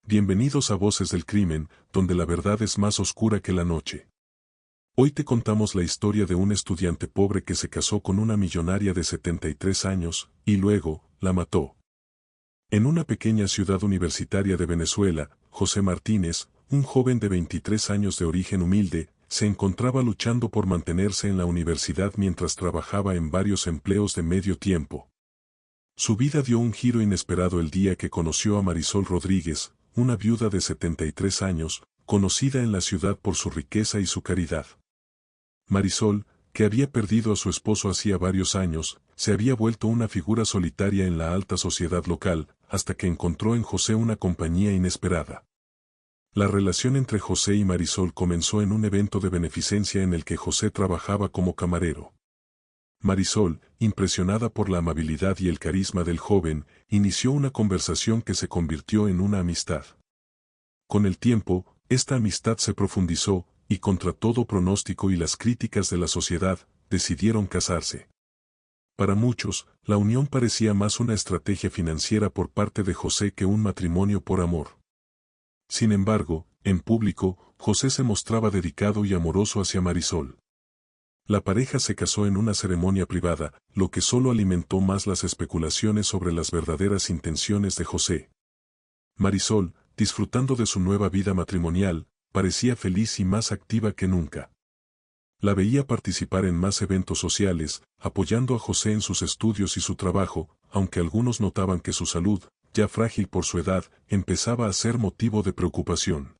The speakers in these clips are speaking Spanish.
Bienvenidos a Voces del Crimen, donde la verdad es más oscura que la noche. Hoy te contamos la historia de un estudiante pobre que se casó con una millonaria de 73 años, y luego, la mató. En una pequeña ciudad universitaria de Venezuela, José Martínez, un joven de 23 años de origen humilde, se encontraba luchando por mantenerse en la universidad mientras trabajaba en varios empleos de medio tiempo. Su vida dio un giro inesperado el día que conoció a Marisol Rodríguez, una viuda de 73 años, conocida en la ciudad por su riqueza y su caridad. Marisol, que había perdido a su esposo hacía varios años, se había vuelto una figura solitaria en la alta sociedad local, hasta que encontró en José una compañía inesperada. La relación entre José y Marisol comenzó en un evento de beneficencia en el que José trabajaba como camarero. Marisol, impresionada por la amabilidad y el carisma del joven, inició una conversación que se convirtió en una amistad. Con el tiempo, esta amistad se profundizó, y contra todo pronóstico y las críticas de la sociedad, decidieron casarse. Para muchos, la unión parecía más una estrategia financiera por parte de José que un matrimonio por amor. Sin embargo, en público, José se mostraba dedicado y amoroso hacia Marisol. La pareja se casó en una ceremonia privada, lo que solo alimentó más las especulaciones sobre las verdaderas intenciones de José. Marisol, disfrutando de su nueva vida matrimonial, parecía feliz y más activa que nunca. La veía participar en más eventos sociales, apoyando a José en sus estudios y su trabajo, aunque algunos notaban que su salud, ya frágil por su edad, empezaba a ser motivo de preocupación.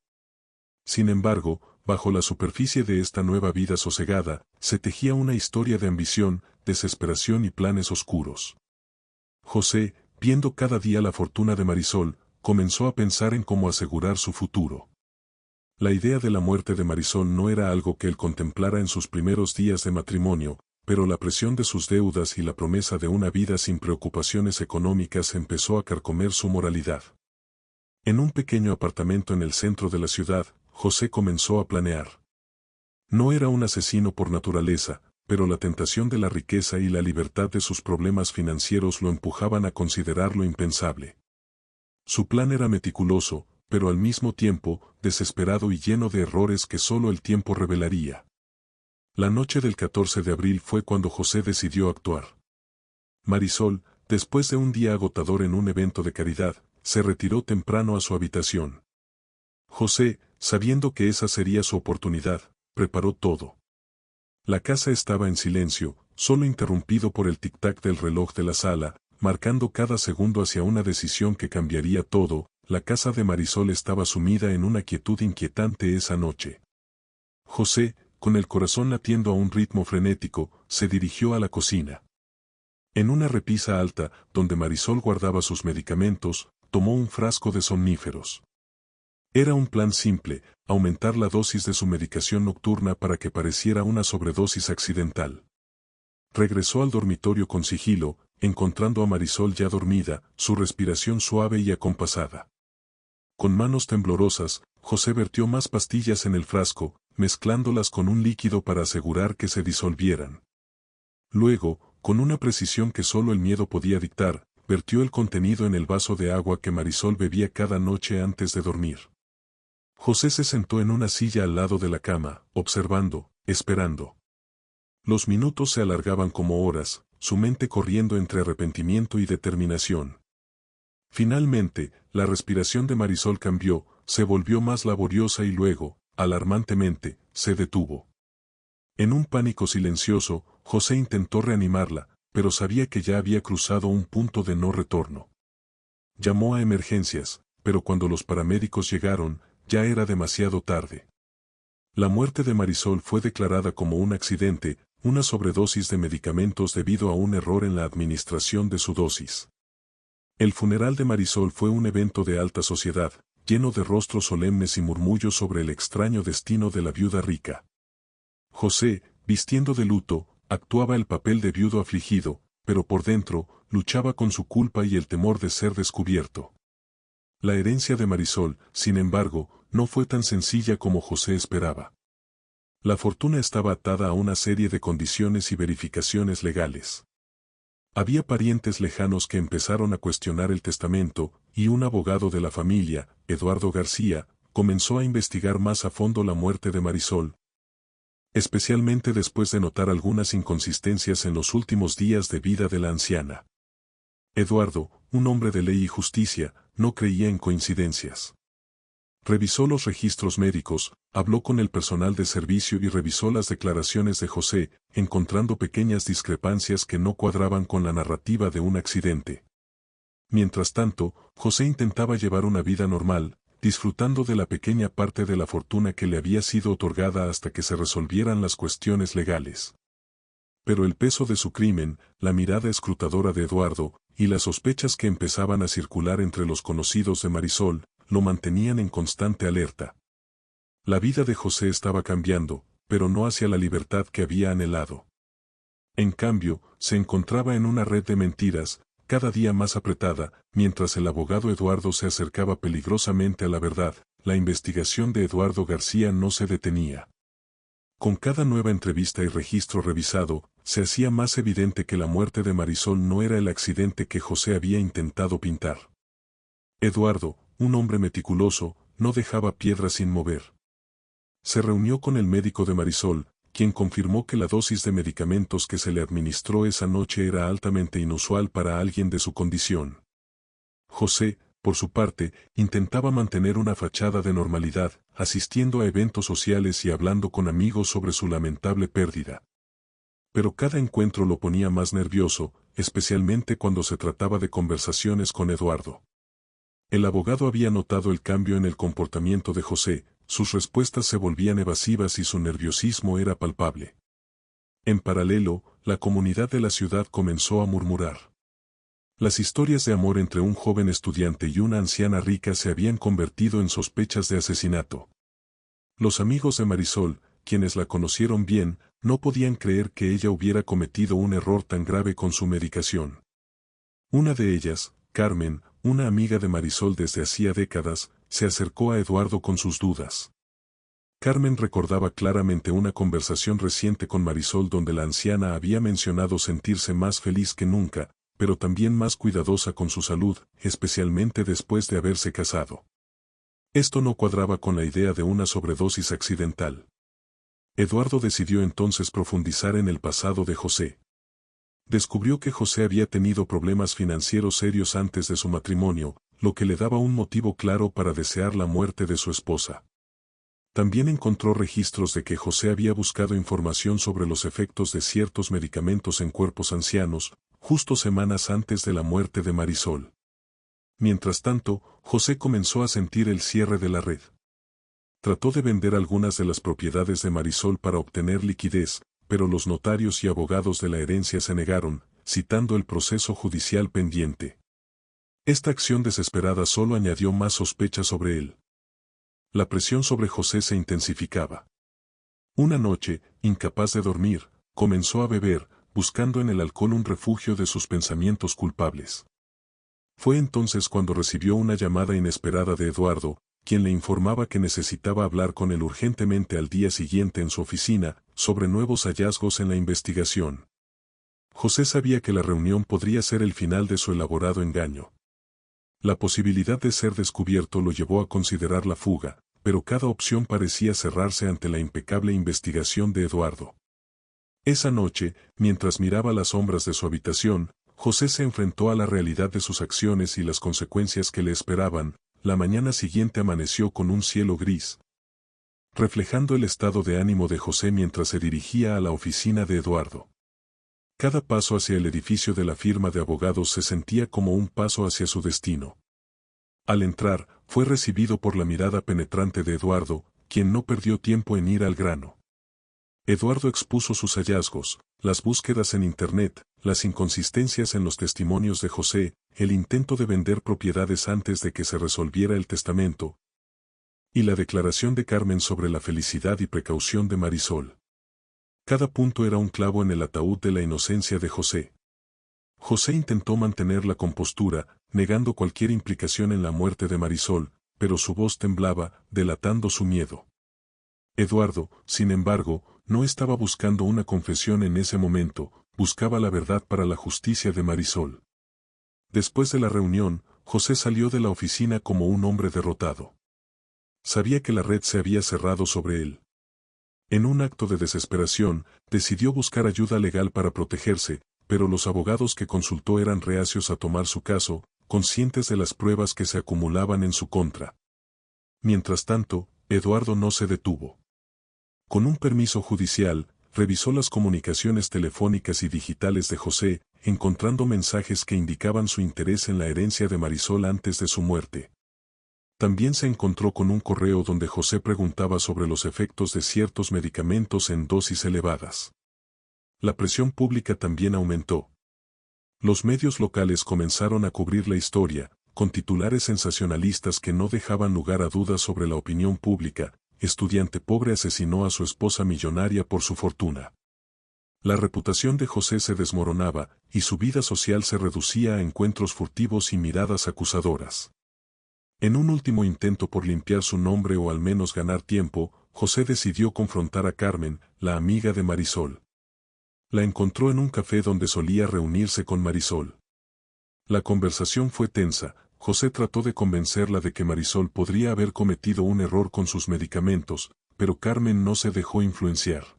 Sin embargo, bajo la superficie de esta nueva vida sosegada, se tejía una historia de ambición, desesperación y planes oscuros. José, viendo cada día la fortuna de Marisol, comenzó a pensar en cómo asegurar su futuro. La idea de la muerte de Marisol no era algo que él contemplara en sus primeros días de matrimonio, pero la presión de sus deudas y la promesa de una vida sin preocupaciones económicas empezó a carcomer su moralidad. En un pequeño apartamento en el centro de la ciudad, José comenzó a planear. No era un asesino por naturaleza, pero la tentación de la riqueza y la libertad de sus problemas financieros lo empujaban a considerar lo impensable. Su plan era meticuloso, pero al mismo tiempo, desesperado y lleno de errores que solo el tiempo revelaría. La noche del 14 de abril fue cuando José decidió actuar. Marisol, después de un día agotador en un evento de caridad, se retiró temprano a su habitación. José, sabiendo que esa sería su oportunidad, preparó todo. La casa estaba en silencio, solo interrumpido por el tic-tac del reloj de la sala, marcando cada segundo hacia una decisión que cambiaría todo. La casa de Marisol estaba sumida en una quietud inquietante esa noche. José, con el corazón latiendo a un ritmo frenético, se dirigió a la cocina. En una repisa alta, donde Marisol guardaba sus medicamentos, tomó un frasco de somníferos. Era un plan simple, aumentar la dosis de su medicación nocturna para que pareciera una sobredosis accidental. Regresó al dormitorio con sigilo, encontrando a Marisol ya dormida, su respiración suave y acompasada. Con manos temblorosas, José vertió más pastillas en el frasco, mezclándolas con un líquido para asegurar que se disolvieran. Luego, con una precisión que solo el miedo podía dictar, vertió el contenido en el vaso de agua que Marisol bebía cada noche antes de dormir. José se sentó en una silla al lado de la cama, observando, esperando. Los minutos se alargaban como horas, su mente corriendo entre arrepentimiento y determinación. Finalmente, la respiración de Marisol cambió, se volvió más laboriosa y luego, alarmantemente, se detuvo. En un pánico silencioso, José intentó reanimarla, pero sabía que ya había cruzado un punto de no retorno. Llamó a emergencias, pero cuando los paramédicos llegaron, ya era demasiado tarde. La muerte de Marisol fue declarada como un accidente, una sobredosis de medicamentos debido a un error en la administración de su dosis. El funeral de Marisol fue un evento de alta sociedad, lleno de rostros solemnes y murmullos sobre el extraño destino de la viuda rica. José, vistiendo de luto, actuaba el papel de viudo afligido, pero por dentro, luchaba con su culpa y el temor de ser descubierto. La herencia de Marisol, sin embargo, no fue tan sencilla como José esperaba. La fortuna estaba atada a una serie de condiciones y verificaciones legales. Había parientes lejanos que empezaron a cuestionar el testamento, y un abogado de la familia, Eduardo García, comenzó a investigar más a fondo la muerte de Marisol, especialmente después de notar algunas inconsistencias en los últimos días de vida de la anciana. Eduardo, un hombre de ley y justicia, no creía en coincidencias. Revisó los registros médicos, habló con el personal de servicio y revisó las declaraciones de José, encontrando pequeñas discrepancias que no cuadraban con la narrativa de un accidente. Mientras tanto, José intentaba llevar una vida normal, disfrutando de la pequeña parte de la fortuna que le había sido otorgada hasta que se resolvieran las cuestiones legales. Pero el peso de su crimen, la mirada escrutadora de Eduardo, y las sospechas que empezaban a circular entre los conocidos de Marisol, lo mantenían en constante alerta. La vida de José estaba cambiando, pero no hacia la libertad que había anhelado. En cambio, se encontraba en una red de mentiras, cada día más apretada. Mientras el abogado Eduardo se acercaba peligrosamente a la verdad, la investigación de Eduardo García no se detenía. Con cada nueva entrevista y registro revisado, se hacía más evidente que la muerte de Marisol no era el accidente que José había intentado pintar. Eduardo, un hombre meticuloso, no dejaba piedra sin mover. Se reunió con el médico de Marisol, quien confirmó que la dosis de medicamentos que se le administró esa noche era altamente inusual para alguien de su condición. José, por su parte, intentaba mantener una fachada de normalidad, asistiendo a eventos sociales y hablando con amigos sobre su lamentable pérdida. Pero cada encuentro lo ponía más nervioso, especialmente cuando se trataba de conversaciones con Eduardo. El abogado había notado el cambio en el comportamiento de José, sus respuestas se volvían evasivas y su nerviosismo era palpable. En paralelo, la comunidad de la ciudad comenzó a murmurar. Las historias de amor entre un joven estudiante y una anciana rica se habían convertido en sospechas de asesinato. Los amigos de Marisol, quienes la conocieron bien, no podían creer que ella hubiera cometido un error tan grave con su medicación. Una de ellas, Carmen, una amiga de Marisol desde hacía décadas, se acercó a Eduardo con sus dudas. Carmen recordaba claramente una conversación reciente con Marisol donde la anciana había mencionado sentirse más feliz que nunca, pero también más cuidadosa con su salud, especialmente después de haberse casado. Esto no cuadraba con la idea de una sobredosis accidental. Eduardo decidió entonces profundizar en el pasado de José. Descubrió que José había tenido problemas financieros serios antes de su matrimonio, lo que le daba un motivo claro para desear la muerte de su esposa. También encontró registros de que José había buscado información sobre los efectos de ciertos medicamentos en cuerpos ancianos, justo semanas antes de la muerte de Marisol. Mientras tanto, José comenzó a sentir el cierre de la red. Trató de vender algunas de las propiedades de Marisol para obtener liquidez, pero los notarios y abogados de la herencia se negaron, citando el proceso judicial pendiente. Esta acción desesperada solo añadió más sospechas sobre él. La presión sobre José se intensificaba. Una noche, incapaz de dormir, comenzó a beber, buscando en el alcohol un refugio de sus pensamientos culpables. Fue entonces cuando recibió una llamada inesperada de Eduardo, quien le informaba que necesitaba hablar con él urgentemente al día siguiente en su oficina, sobre nuevos hallazgos en la investigación. José sabía que la reunión podría ser el final de su elaborado engaño. La posibilidad de ser descubierto lo llevó a considerar la fuga, pero cada opción parecía cerrarse ante la impecable investigación de Eduardo. Esa noche, mientras miraba las sombras de su habitación, José se enfrentó a la realidad de sus acciones y las consecuencias que le esperaban. La mañana siguiente amaneció con un cielo gris, reflejando el estado de ánimo de José mientras se dirigía a la oficina de Eduardo. Cada paso hacia el edificio de la firma de abogados se sentía como un paso hacia su destino. Al entrar, fue recibido por la mirada penetrante de Eduardo, quien no perdió tiempo en ir al grano. Eduardo expuso sus hallazgos, las búsquedas en Internet, las inconsistencias en los testimonios de José, el intento de vender propiedades antes de que se resolviera el testamento, y la declaración de Carmen sobre la felicidad y precaución de Marisol. Cada punto era un clavo en el ataúd de la inocencia de José. José intentó mantener la compostura, negando cualquier implicación en la muerte de Marisol, pero su voz temblaba, delatando su miedo. Eduardo, sin embargo, no estaba buscando una confesión en ese momento, buscaba la verdad para la justicia de Marisol. Después de la reunión, José salió de la oficina como un hombre derrotado. Sabía que la red se había cerrado sobre él. En un acto de desesperación, decidió buscar ayuda legal para protegerse, pero los abogados que consultó eran reacios a tomar su caso, conscientes de las pruebas que se acumulaban en su contra. Mientras tanto, Eduardo no se detuvo. Con un permiso judicial, revisó las comunicaciones telefónicas y digitales de José, encontrando mensajes que indicaban su interés en la herencia de Marisol antes de su muerte. También se encontró con un correo donde José preguntaba sobre los efectos de ciertos medicamentos en dosis elevadas. La presión pública también aumentó. Los medios locales comenzaron a cubrir la historia, con titulares sensacionalistas que no dejaban lugar a dudas sobre la opinión pública. Estudiante pobre asesinó a su esposa millonaria por su fortuna. La reputación de José se desmoronaba, y su vida social se reducía a encuentros furtivos y miradas acusadoras. En un último intento por limpiar su nombre o al menos ganar tiempo, José decidió confrontar a Carmen, la amiga de Marisol. La encontró en un café donde solía reunirse con Marisol. La conversación fue tensa. José trató de convencerla de que Marisol podría haber cometido un error con sus medicamentos, pero Carmen no se dejó influenciar.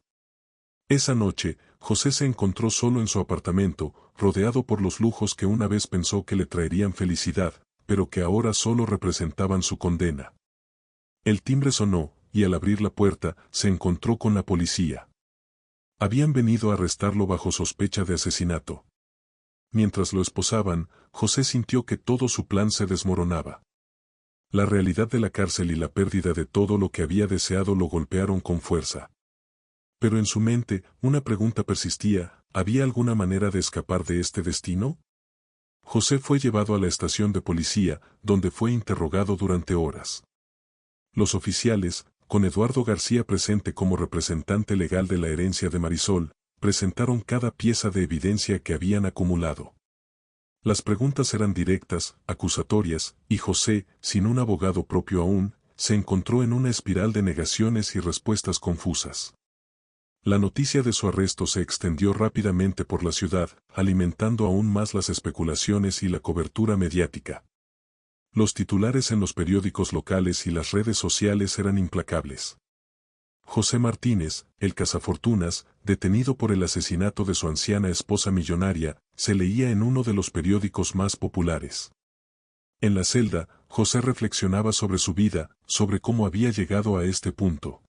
Esa noche, José se encontró solo en su apartamento, rodeado por los lujos que una vez pensó que le traerían felicidad, pero que ahora solo representaban su condena. El timbre sonó, y al abrir la puerta, se encontró con la policía. Habían venido a arrestarlo bajo sospecha de asesinato. Mientras lo esposaban, José sintió que todo su plan se desmoronaba. La realidad de la cárcel y la pérdida de todo lo que había deseado lo golpearon con fuerza. Pero en su mente, una pregunta persistía: ¿había alguna manera de escapar de este destino? José fue llevado a la estación de policía, donde fue interrogado durante horas. Los oficiales, con Eduardo García presente como representante legal de la herencia de Marisol, presentaron cada pieza de evidencia que habían acumulado. Las preguntas eran directas, acusatorias, y José, sin un abogado propio aún, se encontró en una espiral de negaciones y respuestas confusas. La noticia de su arresto se extendió rápidamente por la ciudad, alimentando aún más las especulaciones y la cobertura mediática. Los titulares en los periódicos locales y las redes sociales eran implacables. José Martínez, el cazafortunas, detenido por el asesinato de su anciana esposa millonaria, se leía en uno de los periódicos más populares. En la celda, José reflexionaba sobre su vida, sobre cómo había llegado a este punto.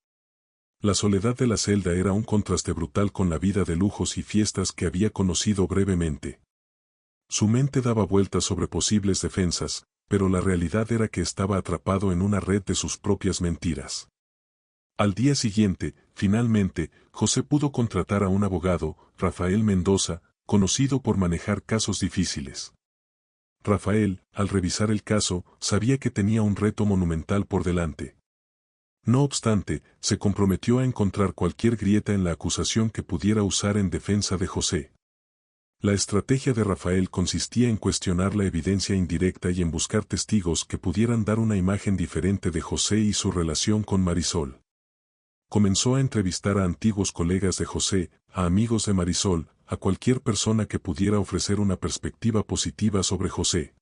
La soledad de la celda era un contraste brutal con la vida de lujos y fiestas que había conocido brevemente. Su mente daba vueltas sobre posibles defensas, pero la realidad era que estaba atrapado en una red de sus propias mentiras. Al día siguiente, finalmente, José pudo contratar a un abogado, Rafael Mendoza, conocido por manejar casos difíciles. Rafael, al revisar el caso, sabía que tenía un reto monumental por delante. No obstante, se comprometió a encontrar cualquier grieta en la acusación que pudiera usar en defensa de José. La estrategia de Rafael consistía en cuestionar la evidencia indirecta y en buscar testigos que pudieran dar una imagen diferente de José y su relación con Marisol. Comenzó a entrevistar a antiguos colegas de José, a amigos de Marisol, a cualquier persona que pudiera ofrecer una perspectiva positiva sobre José.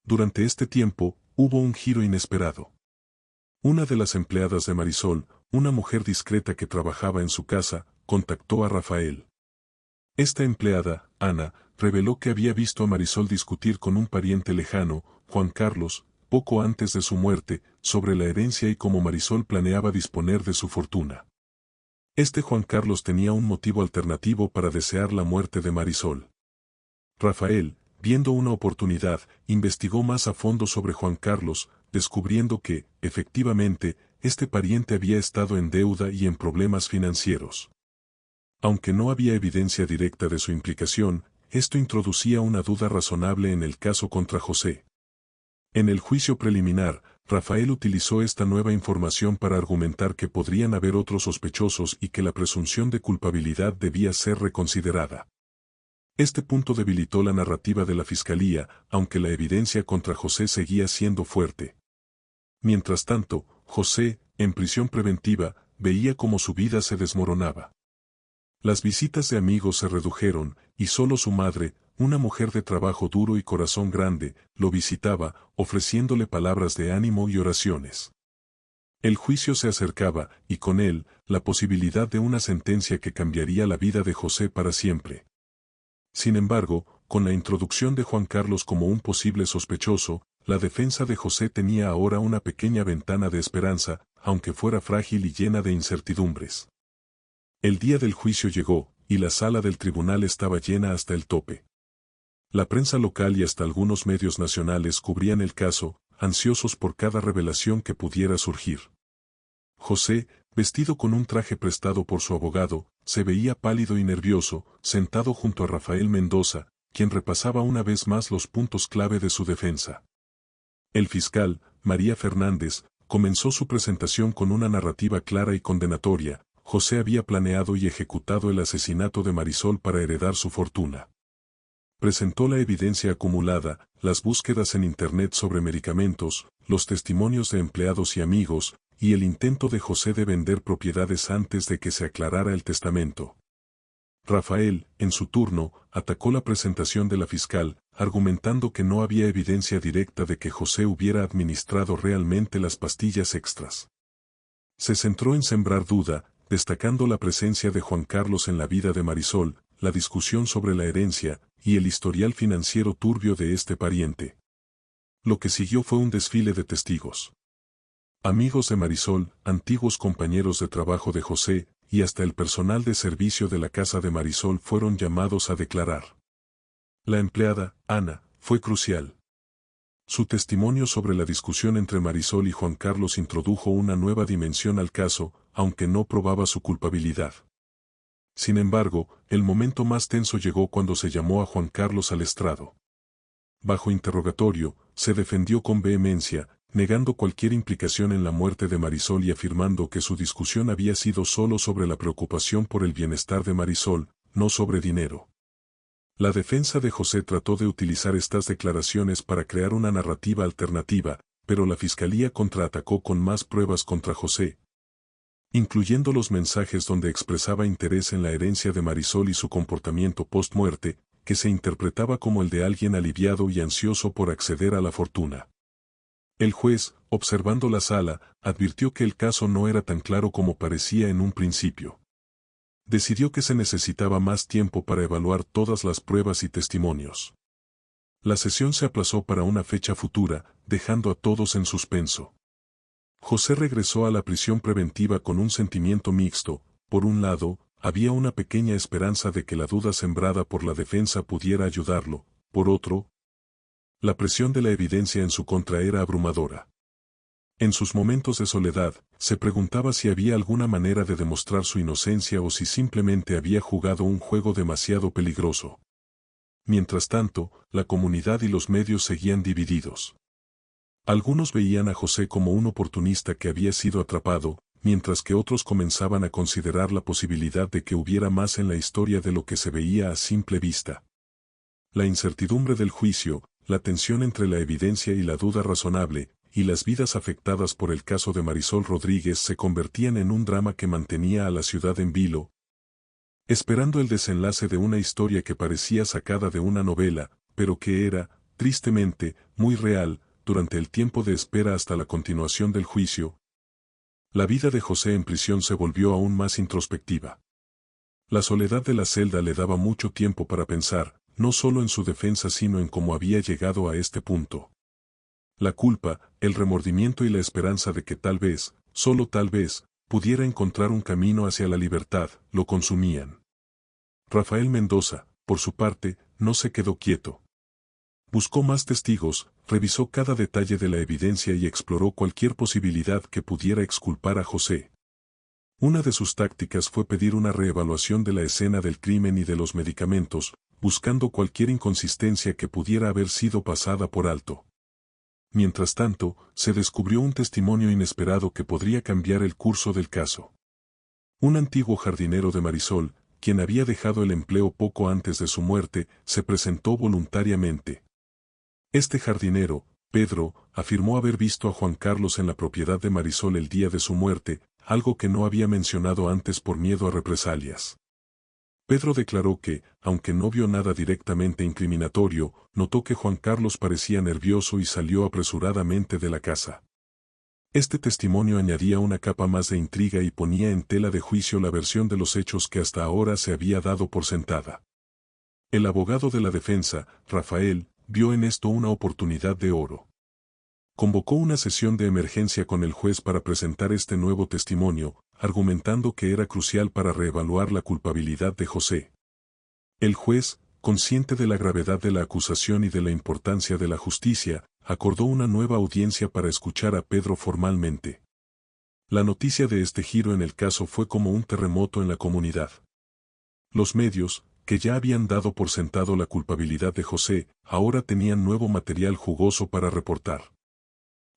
Durante este tiempo, hubo un giro inesperado. Una de las empleadas de Marisol, una mujer discreta que trabajaba en su casa, contactó a Rafael. Esta empleada, Ana, reveló que había visto a Marisol discutir con un pariente lejano, Juan Carlos, poco antes de su muerte, sobre la herencia y cómo Marisol planeaba disponer de su fortuna. Este Juan Carlos tenía un motivo alternativo para desear la muerte de Marisol. Rafael, viendo una oportunidad, investigó más a fondo sobre Juan Carlos, descubriendo que, efectivamente, este pariente había estado en deuda y en problemas financieros. Aunque no había evidencia directa de su implicación, esto introducía una duda razonable en el caso contra José. En el juicio preliminar, Rafael utilizó esta nueva información para argumentar que podrían haber otros sospechosos y que la presunción de culpabilidad debía ser reconsiderada. Este punto debilitó la narrativa de la fiscalía, aunque la evidencia contra José seguía siendo fuerte. Mientras tanto, José, en prisión preventiva, veía cómo su vida se desmoronaba. Las visitas de amigos se redujeron, y solo su madre, una mujer de trabajo duro y corazón grande, lo visitaba, ofreciéndole palabras de ánimo y oraciones. El juicio se acercaba, y con él, la posibilidad de una sentencia que cambiaría la vida de José para siempre. Sin embargo, con la introducción de Juan Carlos como un posible sospechoso, la defensa de José tenía ahora una pequeña ventana de esperanza, aunque fuera frágil y llena de incertidumbres. El día del juicio llegó, y la sala del tribunal estaba llena hasta el tope. La prensa local y hasta algunos medios nacionales cubrían el caso, ansiosos por cada revelación que pudiera surgir. José, vestido con un traje prestado por su abogado, se veía pálido y nervioso, sentado junto a Rafael Mendoza, quien repasaba una vez más los puntos clave de su defensa. El fiscal, María Fernández, comenzó su presentación con una narrativa clara y condenatoria. José había planeado y ejecutado el asesinato de Marisol para heredar su fortuna. Presentó la evidencia acumulada, las búsquedas en Internet sobre medicamentos, los testimonios de empleados y amigos, y el intento de José de vender propiedades antes de que se aclarara el testamento. Rafael, en su turno, atacó la presentación de la fiscal, argumentando que no había evidencia directa de que José hubiera administrado realmente las pastillas extras. Se centró en sembrar duda, destacando la presencia de Juan Carlos en la vida de Marisol, la discusión sobre la herencia, y el historial financiero turbio de este pariente. Lo que siguió fue un desfile de testigos. Amigos de Marisol, antiguos compañeros de trabajo de José, y hasta el personal de servicio de la casa de Marisol fueron llamados a declarar. La empleada, Ana, fue crucial. Su testimonio sobre la discusión entre Marisol y Juan Carlos introdujo una nueva dimensión al caso, aunque no probaba su culpabilidad. Sin embargo, el momento más tenso llegó cuando se llamó a Juan Carlos al estrado. Bajo interrogatorio, se defendió con vehemencia, negando cualquier implicación en la muerte de Marisol y afirmando que su discusión había sido solo sobre la preocupación por el bienestar de Marisol, no sobre dinero. La defensa de José trató de utilizar estas declaraciones para crear una narrativa alternativa, pero la fiscalía contraatacó con más pruebas contra José, incluyendo los mensajes donde expresaba interés en la herencia de Marisol y su comportamiento post-muerte, que se interpretaba como el de alguien aliviado y ansioso por acceder a la fortuna. El juez, observando la sala, advirtió que el caso no era tan claro como parecía en un principio. Decidió que se necesitaba más tiempo para evaluar todas las pruebas y testimonios. La sesión se aplazó para una fecha futura, dejando a todos en suspenso. José regresó a la prisión preventiva con un sentimiento mixto. Por un lado, había una pequeña esperanza de que la duda sembrada por la defensa pudiera ayudarlo, por otro, la presión de la evidencia en su contra era abrumadora. En sus momentos de soledad, se preguntaba si había alguna manera de demostrar su inocencia o si simplemente había jugado un juego demasiado peligroso. Mientras tanto, la comunidad y los medios seguían divididos. Algunos veían a José como un oportunista que había sido atrapado, mientras que otros comenzaban a considerar la posibilidad de que hubiera más en la historia de lo que se veía a simple vista. La incertidumbre del juicio, la tensión entre la evidencia y la duda razonable, y las vidas afectadas por el caso de Marisol Rodríguez se convertían en un drama que mantenía a la ciudad en vilo, esperando el desenlace de una historia que parecía sacada de una novela, pero que era, tristemente, muy real, durante el tiempo de espera hasta la continuación del juicio. La vida de José en prisión se volvió aún más introspectiva. La soledad de la celda le daba mucho tiempo para pensar, no solo en su defensa sino en cómo había llegado a este punto. La culpa, el remordimiento y la esperanza de que tal vez, solo tal vez, pudiera encontrar un camino hacia la libertad, lo consumían. Rafael Mendoza, por su parte, no se quedó quieto. Buscó más testigos, revisó cada detalle de la evidencia y exploró cualquier posibilidad que pudiera exculpar a José. Una de sus tácticas fue pedir una reevaluación de la escena del crimen y de los medicamentos, buscando cualquier inconsistencia que pudiera haber sido pasada por alto. Mientras tanto, se descubrió un testimonio inesperado que podría cambiar el curso del caso. Un antiguo jardinero de Marisol, quien había dejado el empleo poco antes de su muerte, se presentó voluntariamente. Este jardinero, Pedro, afirmó haber visto a Juan Carlos en la propiedad de Marisol el día de su muerte, algo que no había mencionado antes por miedo a represalias. Pedro declaró que, aunque no vio nada directamente incriminatorio, notó que Juan Carlos parecía nervioso y salió apresuradamente de la casa. Este testimonio añadía una capa más de intriga y ponía en tela de juicio la versión de los hechos que hasta ahora se había dado por sentada. El abogado de la defensa, Rafael, vio en esto una oportunidad de oro. Convocó una sesión de emergencia con el juez para presentar este nuevo testimonio, argumentando que era crucial para reevaluar la culpabilidad de José. El juez, consciente de la gravedad de la acusación y de la importancia de la justicia, acordó una nueva audiencia para escuchar a Pedro formalmente. La noticia de este giro en el caso fue como un terremoto en la comunidad. Los medios, que ya habían dado por sentado la culpabilidad de José, ahora tenían nuevo material jugoso para reportar.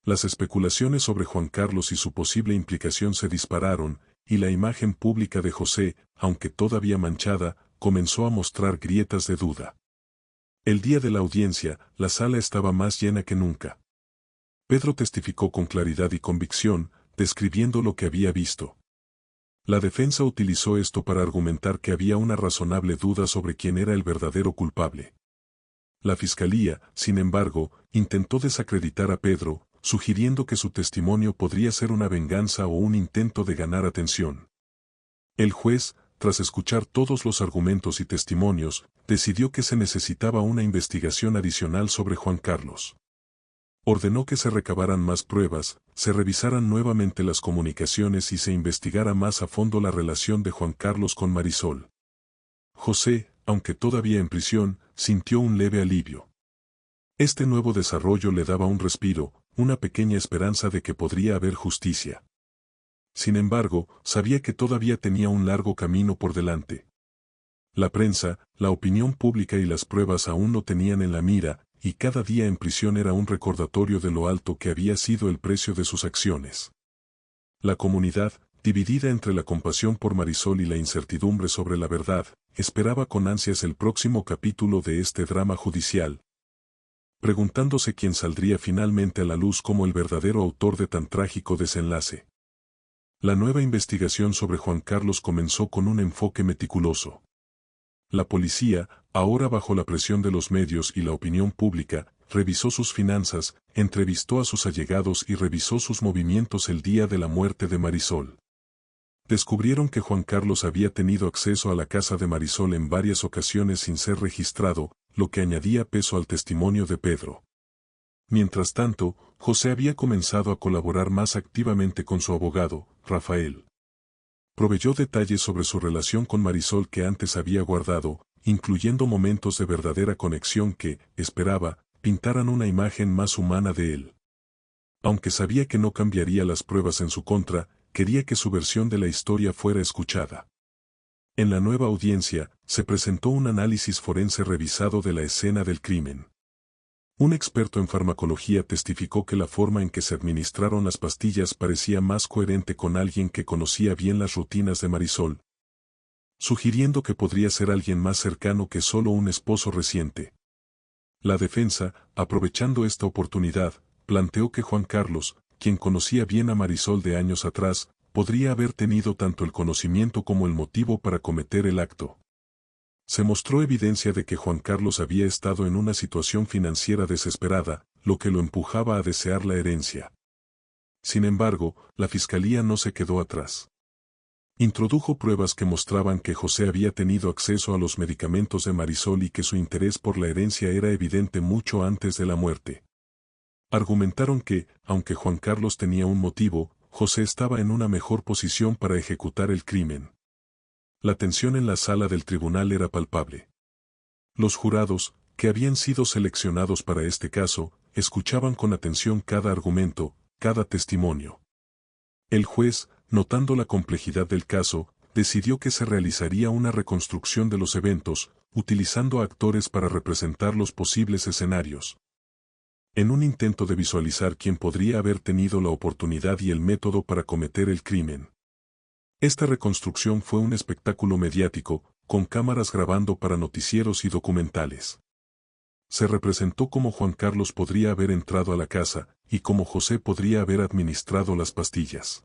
Las especulaciones sobre Juan Carlos y su posible implicación se dispararon, y la imagen pública de José, aunque todavía manchada, comenzó a mostrar grietas de duda. El día de la audiencia, la sala estaba más llena que nunca. Pedro testificó con claridad y convicción, describiendo lo que había visto. La defensa utilizó esto para argumentar que había una razonable duda sobre quién era el verdadero culpable. La fiscalía, sin embargo, intentó desacreditar a Pedro, sugiriendo que su testimonio podría ser una venganza o un intento de ganar atención. El juez, tras escuchar todos los argumentos y testimonios, decidió que se necesitaba una investigación adicional sobre Juan Carlos. Ordenó que se recabaran más pruebas, se revisaran nuevamente las comunicaciones y se investigara más a fondo la relación de Juan Carlos con Marisol. José, aunque todavía en prisión, sintió un leve alivio. Este nuevo desarrollo le daba un respiro, una pequeña esperanza de que podría haber justicia. Sin embargo, sabía que todavía tenía un largo camino por delante. La prensa, la opinión pública y las pruebas aún lo tenían en la mira, y cada día en prisión era un recordatorio de lo alto que había sido el precio de sus acciones. La comunidad, dividida entre la compasión por Marisol y la incertidumbre sobre la verdad, esperaba con ansias el próximo capítulo de este drama judicial, preguntándose quién saldría finalmente a la luz como el verdadero autor de tan trágico desenlace. La nueva investigación sobre Juan Carlos comenzó con un enfoque meticuloso. La policía, ahora bajo la presión de los medios y la opinión pública, revisó sus finanzas, entrevistó a sus allegados y revisó sus movimientos el día de la muerte de Marisol. Descubrieron que Juan Carlos había tenido acceso a la casa de Marisol en varias ocasiones sin ser registrado, lo que añadía peso al testimonio de Pedro. Mientras tanto, José había comenzado a colaborar más activamente con su abogado, Rafael. Proveyó detalles sobre su relación con Marisol que antes había guardado, incluyendo momentos de verdadera conexión que, esperaba, pintaran una imagen más humana de él. Aunque sabía que no cambiaría las pruebas en su contra, quería que su versión de la historia fuera escuchada. En la nueva audiencia, se presentó un análisis forense revisado de la escena del crimen. Un experto en farmacología testificó que la forma en que se administraron las pastillas parecía más coherente con alguien que conocía bien las rutinas de Marisol, sugiriendo que podría ser alguien más cercano que solo un esposo reciente. La defensa, aprovechando esta oportunidad, planteó que Juan Carlos, quien conocía bien a Marisol de años atrás, podría haber tenido tanto el conocimiento como el motivo para cometer el acto. Se mostró evidencia de que Juan Carlos había estado en una situación financiera desesperada, lo que lo empujaba a desear la herencia. Sin embargo, la fiscalía no se quedó atrás. Introdujo pruebas que mostraban que José había tenido acceso a los medicamentos de Marisol y que su interés por la herencia era evidente mucho antes de la muerte. Argumentaron que, aunque Juan Carlos tenía un motivo, José estaba en una mejor posición para ejecutar el crimen. La tensión en la sala del tribunal era palpable. Los jurados, que habían sido seleccionados para este caso, escuchaban con atención cada argumento, cada testimonio. El juez, notando la complejidad del caso, decidió que se realizaría una reconstrucción de los eventos, utilizando actores para representar los posibles escenarios. En un intento de visualizar quién podría haber tenido la oportunidad y el método para cometer el crimen. Esta reconstrucción fue un espectáculo mediático, con cámaras grabando para noticieros y documentales. Se representó cómo Juan Carlos podría haber entrado a la casa, y cómo José podría haber administrado las pastillas.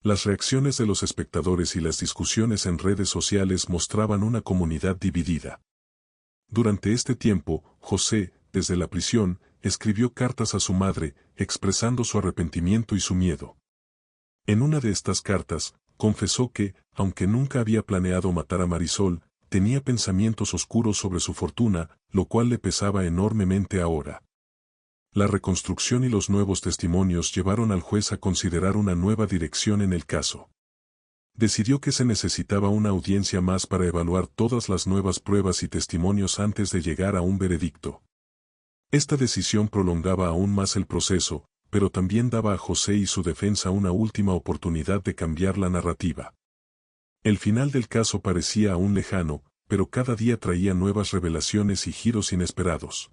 Las reacciones de los espectadores y las discusiones en redes sociales mostraban una comunidad dividida. Durante este tiempo, José, desde la prisión, escribió cartas a su madre, expresando su arrepentimiento y su miedo. En una de estas cartas, confesó que, aunque nunca había planeado matar a Marisol, tenía pensamientos oscuros sobre su fortuna, lo cual le pesaba enormemente ahora. La reconstrucción y los nuevos testimonios llevaron al juez a considerar una nueva dirección en el caso. Decidió que se necesitaba una audiencia más para evaluar todas las nuevas pruebas y testimonios antes de llegar a un veredicto. Esta decisión prolongaba aún más el proceso, pero también daba a José y su defensa una última oportunidad de cambiar la narrativa. El final del caso parecía aún lejano, pero cada día traía nuevas revelaciones y giros inesperados.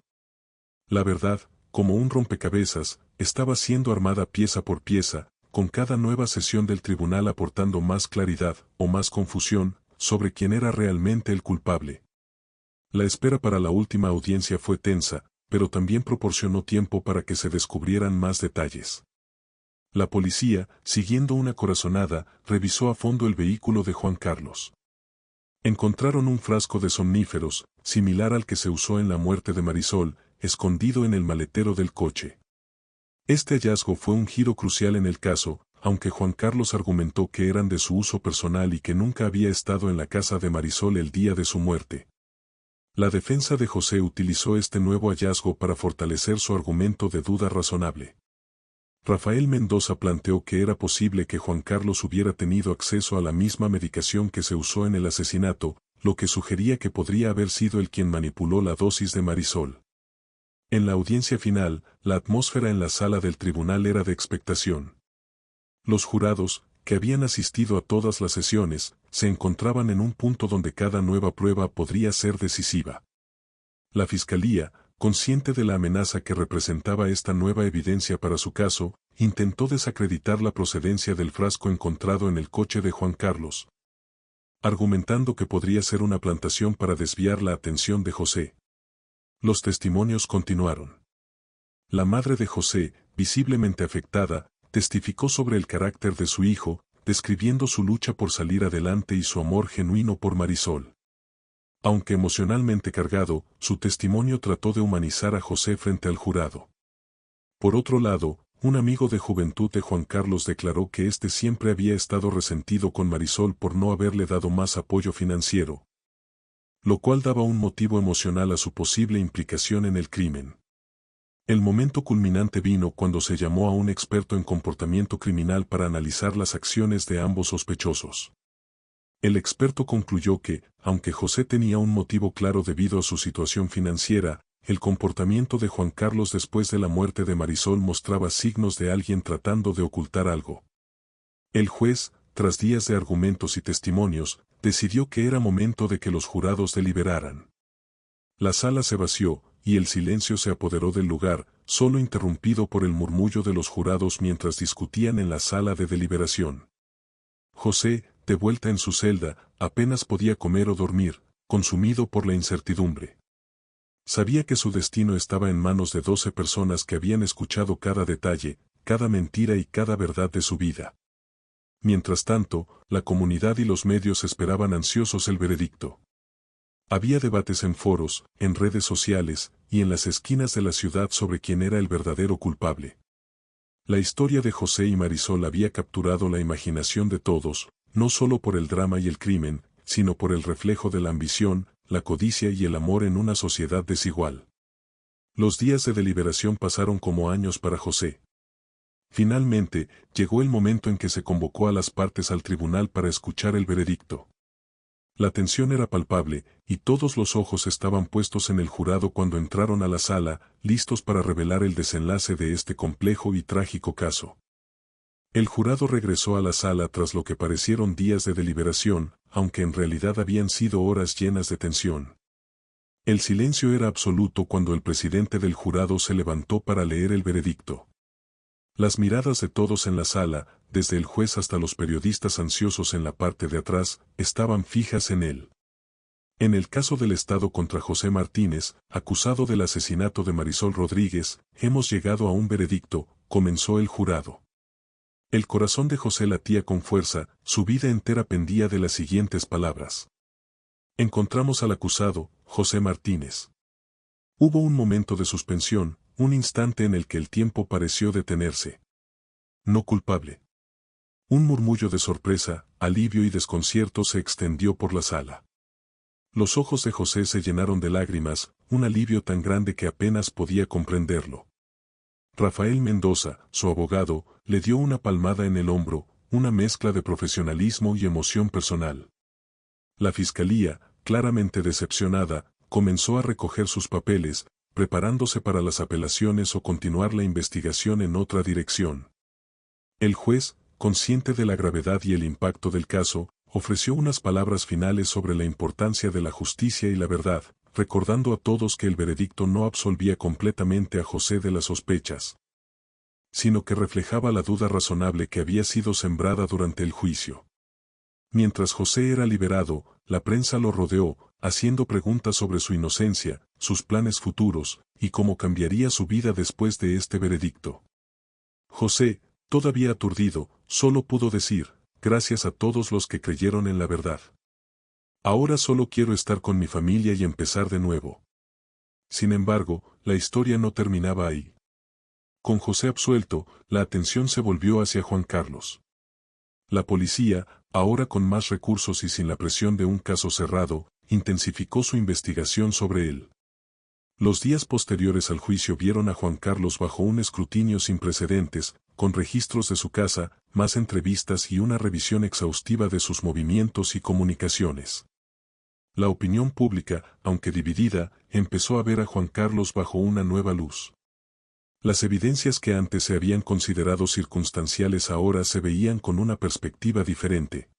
La verdad, como un rompecabezas, estaba siendo armada pieza por pieza, con cada nueva sesión del tribunal aportando más claridad, o más confusión, sobre quién era realmente el culpable. La espera para la última audiencia fue tensa, pero también proporcionó tiempo para que se descubrieran más detalles. La policía, siguiendo una corazonada, revisó a fondo el vehículo de Juan Carlos. Encontraron un frasco de somníferos, similar al que se usó en la muerte de Marisol, escondido en el maletero del coche. Este hallazgo fue un giro crucial en el caso, aunque Juan Carlos argumentó que eran de su uso personal y que nunca había estado en la casa de Marisol el día de su muerte. La defensa de José utilizó este nuevo hallazgo para fortalecer su argumento de duda razonable. Rafael Mendoza planteó que era posible que Juan Carlos hubiera tenido acceso a la misma medicación que se usó en el asesinato, lo que sugería que podría haber sido él quien manipuló la dosis de Marisol. En la audiencia final, la atmósfera en la sala del tribunal era de expectación. Los jurados, que habían asistido a todas las sesiones, se encontraban en un punto donde cada nueva prueba podría ser decisiva. La fiscalía, consciente de la amenaza que representaba esta nueva evidencia para su caso, intentó desacreditar la procedencia del frasco encontrado en el coche de Juan Carlos, argumentando que podría ser una plantación para desviar la atención de José. Los testimonios continuaron. La madre de José, visiblemente afectada, testificó sobre el carácter de su hijo, describiendo su lucha por salir adelante y su amor genuino por Marisol. Aunque emocionalmente cargado, su testimonio trató de humanizar a José frente al jurado. Por otro lado, un amigo de juventud de Juan Carlos declaró que éste siempre había estado resentido con Marisol por no haberle dado más apoyo financiero, lo cual daba un motivo emocional a su posible implicación en el crimen. El momento culminante vino cuando se llamó a un experto en comportamiento criminal para analizar las acciones de ambos sospechosos. El experto concluyó que, aunque José tenía un motivo claro debido a su situación financiera, el comportamiento de Juan Carlos después de la muerte de Marisol mostraba signos de alguien tratando de ocultar algo. El juez, tras días de argumentos y testimonios, decidió que era momento de que los jurados deliberaran. La sala se vació, y el silencio se apoderó del lugar, solo interrumpido por el murmullo de los jurados mientras discutían en la sala de deliberación. José, de vuelta en su celda, apenas podía comer o dormir, consumido por la incertidumbre. Sabía que su destino estaba en manos de 12 personas que habían escuchado cada detalle, cada mentira y cada verdad de su vida. Mientras tanto, la comunidad y los medios esperaban ansiosos el veredicto. Había debates en foros, en redes sociales, y en las esquinas de la ciudad sobre quién era el verdadero culpable. La historia de José y Marisol había capturado la imaginación de todos, no solo por el drama y el crimen, sino por el reflejo de la ambición, la codicia y el amor en una sociedad desigual. Los días de deliberación pasaron como años para José. Finalmente, llegó el momento en que se convocó a las partes al tribunal para escuchar el veredicto. La tensión era palpable, y todos los ojos estaban puestos en el jurado cuando entraron a la sala, listos para revelar el desenlace de este complejo y trágico caso. El jurado regresó a la sala tras lo que parecieron días de deliberación, aunque en realidad habían sido horas llenas de tensión. El silencio era absoluto cuando el presidente del jurado se levantó para leer el veredicto. Las miradas de todos en la sala, desde el juez hasta los periodistas ansiosos en la parte de atrás, estaban fijas en él. En el caso del Estado contra José Martínez, acusado del asesinato de Marisol Rodríguez, hemos llegado a un veredicto, comenzó el jurado. El corazón de José latía con fuerza, su vida entera pendía de las siguientes palabras. Encontramos al acusado, José Martínez. Hubo un momento de suspensión, un instante en el que el tiempo pareció detenerse. No culpable. Un murmullo de sorpresa, alivio y desconcierto se extendió por la sala. Los ojos de José se llenaron de lágrimas, un alivio tan grande que apenas podía comprenderlo. Rafael Mendoza, su abogado, le dio una palmada en el hombro, una mezcla de profesionalismo y emoción personal. La fiscalía, claramente decepcionada, comenzó a recoger sus papeles, preparándose para las apelaciones o continuar la investigación en otra dirección. El juez, consciente de la gravedad y el impacto del caso, ofreció unas palabras finales sobre la importancia de la justicia y la verdad, recordando a todos que el veredicto no absolvía completamente a José de las sospechas, sino que reflejaba la duda razonable que había sido sembrada durante el juicio. Mientras José era liberado, la prensa lo rodeó, haciendo preguntas sobre su inocencia, sus planes futuros, y cómo cambiaría su vida después de este veredicto. José, todavía aturdido, solo pudo decir, gracias a todos los que creyeron en la verdad. Ahora solo quiero estar con mi familia y empezar de nuevo. Sin embargo, la historia no terminaba ahí. Con José absuelto, la atención se volvió hacia Juan Carlos. La policía, ahora con más recursos y sin la presión de un caso cerrado, intensificó su investigación sobre él. Los días posteriores al juicio vieron a Juan Carlos bajo un escrutinio sin precedentes, con registros de su casa, más entrevistas y una revisión exhaustiva de sus movimientos y comunicaciones. La opinión pública, aunque dividida, empezó a ver a Juan Carlos bajo una nueva luz. Las evidencias que antes se habían considerado circunstanciales ahora se veían con una perspectiva diferente.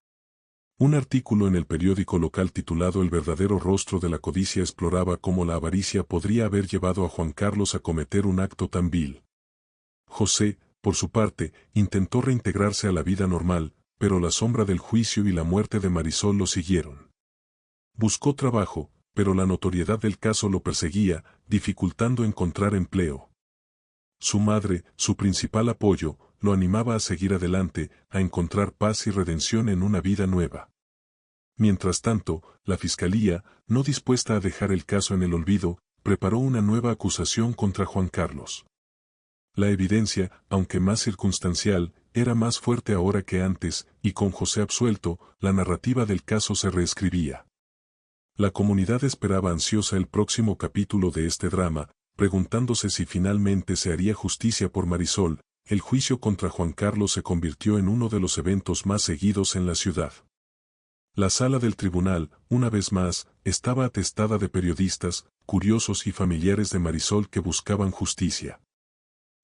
Un artículo en el periódico local titulado El verdadero rostro de la codicia exploraba cómo la avaricia podría haber llevado a Juan Carlos a cometer un acto tan vil. José, por su parte, intentó reintegrarse a la vida normal, pero la sombra del juicio y la muerte de Marisol lo siguieron. Buscó trabajo, pero la notoriedad del caso lo perseguía, dificultando encontrar empleo. Su madre, su principal apoyo, lo animaba a seguir adelante, a encontrar paz y redención en una vida nueva. Mientras tanto, la fiscalía, no dispuesta a dejar el caso en el olvido, preparó una nueva acusación contra Juan Carlos. La evidencia, aunque más circunstancial, era más fuerte ahora que antes, y con José absuelto, la narrativa del caso se reescribía. La comunidad esperaba ansiosa el próximo capítulo de este drama, preguntándose si finalmente se haría justicia por Marisol. El juicio contra Juan Carlos se convirtió en uno de los eventos más seguidos en la ciudad. La sala del tribunal, una vez más, estaba atestada de periodistas, curiosos y familiares de Marisol que buscaban justicia.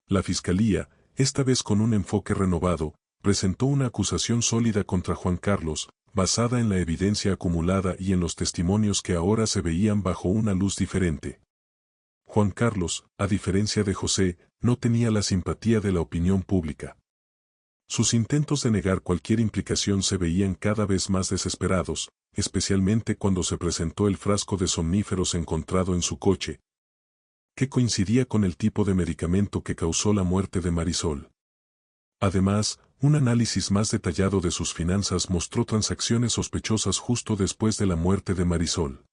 La fiscalía, esta vez con un enfoque renovado, presentó una acusación sólida contra Juan Carlos, basada en la evidencia acumulada y en los testimonios que ahora se veían bajo una luz diferente. Juan Carlos, a diferencia de José, no tenía la simpatía de la opinión pública. Sus intentos de negar cualquier implicación se veían cada vez más desesperados, especialmente cuando se presentó el frasco de somníferos encontrado en su coche, que coincidía con el tipo de medicamento que causó la muerte de Marisol. Además, un análisis más detallado de sus finanzas mostró transacciones sospechosas justo después de la muerte de Marisol.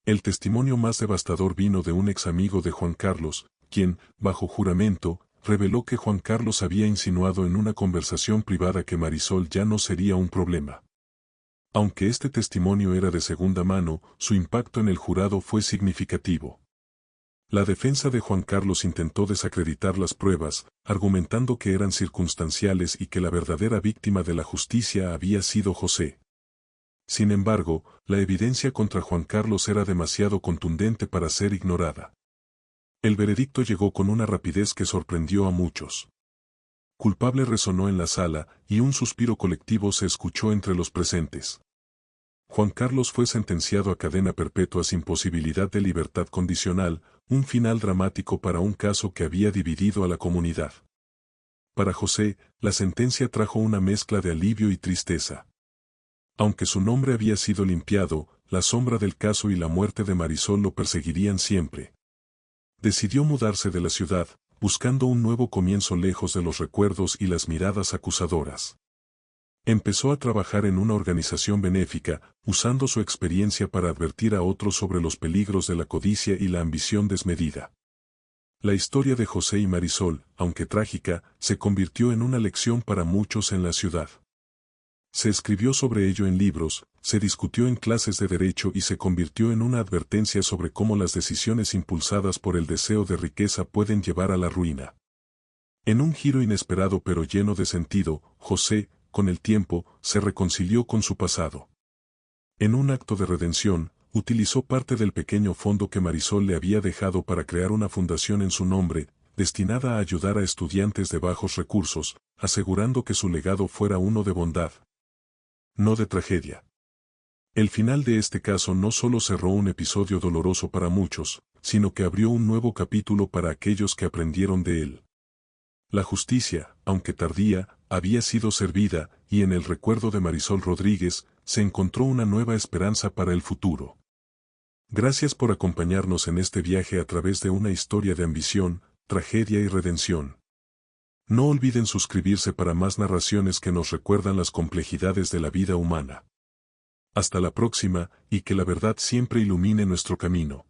El testimonio más devastador vino de un ex amigo de Juan Carlos, quien, bajo juramento, reveló que Juan Carlos había insinuado en una conversación privada que Marisol ya no sería un problema. Aunque este testimonio era de segunda mano, su impacto en el jurado fue significativo. La defensa de Juan Carlos intentó desacreditar las pruebas, argumentando que eran circunstanciales y que la verdadera víctima de la justicia había sido José. Sin embargo, la evidencia contra Juan Carlos era demasiado contundente para ser ignorada. El veredicto llegó con una rapidez que sorprendió a muchos. Culpable resonó en la sala, y un suspiro colectivo se escuchó entre los presentes. Juan Carlos fue sentenciado a cadena perpetua sin posibilidad de libertad condicional, un final dramático para un caso que había dividido a la comunidad. Para José, la sentencia trajo una mezcla de alivio y tristeza. Aunque su nombre había sido limpiado, la sombra del caso y la muerte de Marisol lo perseguirían siempre. Decidió mudarse de la ciudad, buscando un nuevo comienzo lejos de los recuerdos y las miradas acusadoras. Empezó a trabajar en una organización benéfica, usando su experiencia para advertir a otros sobre los peligros de la codicia y la ambición desmedida. La historia de José y Marisol, aunque trágica, se convirtió en una lección para muchos en la ciudad. Se escribió sobre ello en libros, se discutió en clases de derecho y se convirtió en una advertencia sobre cómo las decisiones impulsadas por el deseo de riqueza pueden llevar a la ruina. En un giro inesperado pero lleno de sentido, José, con el tiempo, se reconcilió con su pasado. En un acto de redención, utilizó parte del pequeño fondo que Marisol le había dejado para crear una fundación en su nombre, destinada a ayudar a estudiantes de bajos recursos, asegurando que su legado fuera uno de bondad, no de tragedia. El final de este caso no solo cerró un episodio doloroso para muchos, sino que abrió un nuevo capítulo para aquellos que aprendieron de él. La justicia, aunque tardía, había sido servida, y en el recuerdo de Marisol Rodríguez, se encontró una nueva esperanza para el futuro. Gracias por acompañarnos en este viaje a través de una historia de ambición, tragedia y redención. No olviden suscribirse para más narraciones que nos recuerdan las complejidades de la vida humana. Hasta la próxima, y que la verdad siempre ilumine nuestro camino.